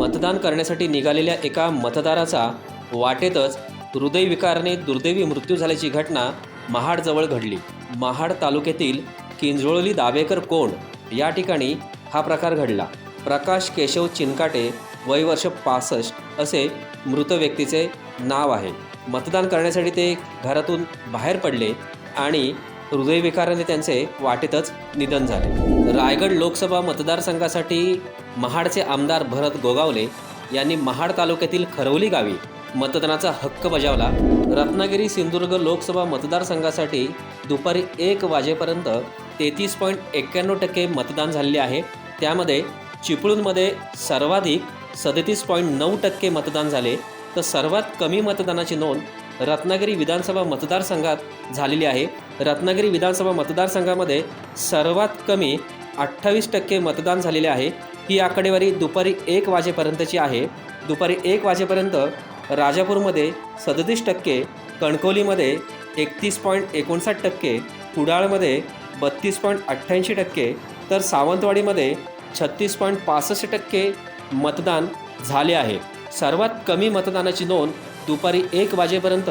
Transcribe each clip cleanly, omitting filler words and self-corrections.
मतदान करण्यासाठी निघालेल्या एका मतदाराचा वाटेतच हृदयविकाराने दुर्दैवी मृत्यू झाल्याची घटना महाडजवळ घडली। महाड तालुक्यातील किंजळोली दाभेकर कोंड या ठिकाणी हा प्रकार घडला। प्रकाश केशव चिनकाटे, वय वर्ष 65 असे मृत व्यक्तीचे नाव आहे। मतदान करण्यासाठी ते घरातून बाहेर पडले आणि हृदयविकाराने त्यांचे वाटेतच निधन झाले। रायगड लोकसभा मतदारसंघासाठी महाडचे आमदार भरत गोगावले यांनी महाड तालुक्यातील खरवली गावी मतदानाचा हक्क बजावला। रत्नागिरी सिंधुदुर्ग लोकसभा मतदारसंघासाठी दुपारी 1 वाजेपर्यंत 33.91% मतदान झालेले आहे। त्यामध्ये चिपळूणमध्ये सर्वाधिक 37.9% मतदान झाले, तर सर्वात कमी मतदानाची नोंद रत्नागिरी विधानसभा मतदारसंघात झालेली आहे। रत्नागिरी विधानसभा मतदारसंघामध्ये सर्वात कमी 28% मतदान झालेले आहे। ही आकडेवारी दुपारी 1 वाजेपर्यंतची आहे। दुपारी 1 वाजेपर्यंत राजापूरमध्ये 37%, कणकवलीमध्ये 31.59%, कुडाळमध्ये 32.88%, तर सावंतवाडीमध्ये 36.65% मतदान झाले आहे। सर्वात कमी मतदानाची नोंद दुपारी 1 वाजेपर्यंत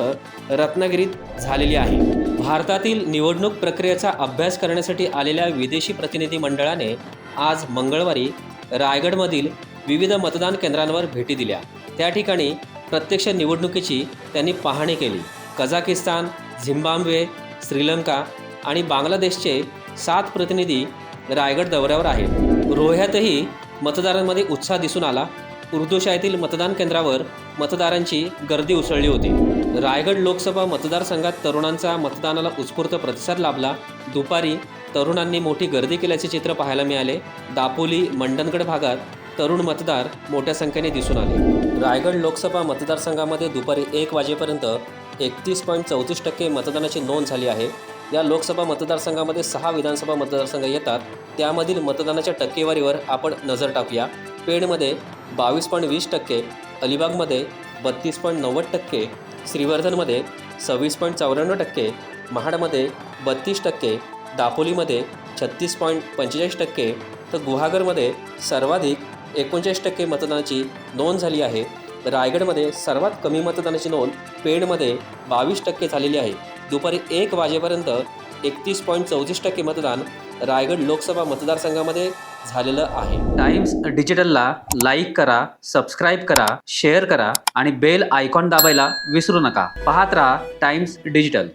रत्नागिरीत झालेली आहे। भारतातील निवडणूक प्रक्रियेचा अभ्यास करण्यासाठी आलेल्या विदेशी प्रतिनिधी मंडळाने आज मंगळवारी रायगडमधील विविध मतदान केंद्रांवर भेटी दिल्या। त्या ठिकाणी प्रत्यक्ष निवडणुकीची त्यांनी पाहणी केली। कझाकिस्तान, झिम्बाब्वे, श्रीलंका आणि बांगलादेशचे 7 प्रतिनिधी रायगड दौऱ्यावर आहेत। रोह्यातही मतदारांमध्ये उत्साह दिसून आला। उर्दूशाहीतील मतदान केंद्रावर मतदारांची गर्दी उसळली होती। रायगड लोकसभा मतदारसंघात तरुणांचा मतदानाला उत्स्फूर्त प्रतिसाद लाभला। दुपारी तरुणांनी मोठी गर्दी केल्याचे चित्र पाहायला मिळाले। दापोली, मंडणगड भागात तरुण मतदार मोठ्या संख्येने दिसून आले। रायगड लोकसभा मतदारसंघामध्ये दुपारी 1 वाजेपर्यंत 31.34% मतदानाची नोंद झाली आहे। या लोकसभा मतदारसंघामध्ये 6 विधानसभा मतदारसंघ येतात। त्यामधील मतदानाच्या टक्केवारीवर आपण नजर टाकूया। पेणमध्ये 22.20%, अलिबागमध्ये 32.90%, श्रीवर्धनमध्ये 26.94%, महाडमध्ये 32%, दापोलीमध्ये 36.45%, तर गुहागरमध्ये सर्वाधिक 39% मतदानाची नोंद झाली आहे। रायगडमध्ये सर्वात कमी मतदानाची नोंद पेणमध्ये 22% झालेली आहे। दुपारी 1 वाजेपर्यंत 31.34% मतदान रायगड लोकसभा मतदारसंघामध्ये झालेलं आहे। टाइम्स डिजिटलला लाईक करा, सबस्क्राईब करा, शेअर करा आणि बेल आयकॉन दाबायला विसरू नका। पाहत रहा टाइम्स डिजिटल।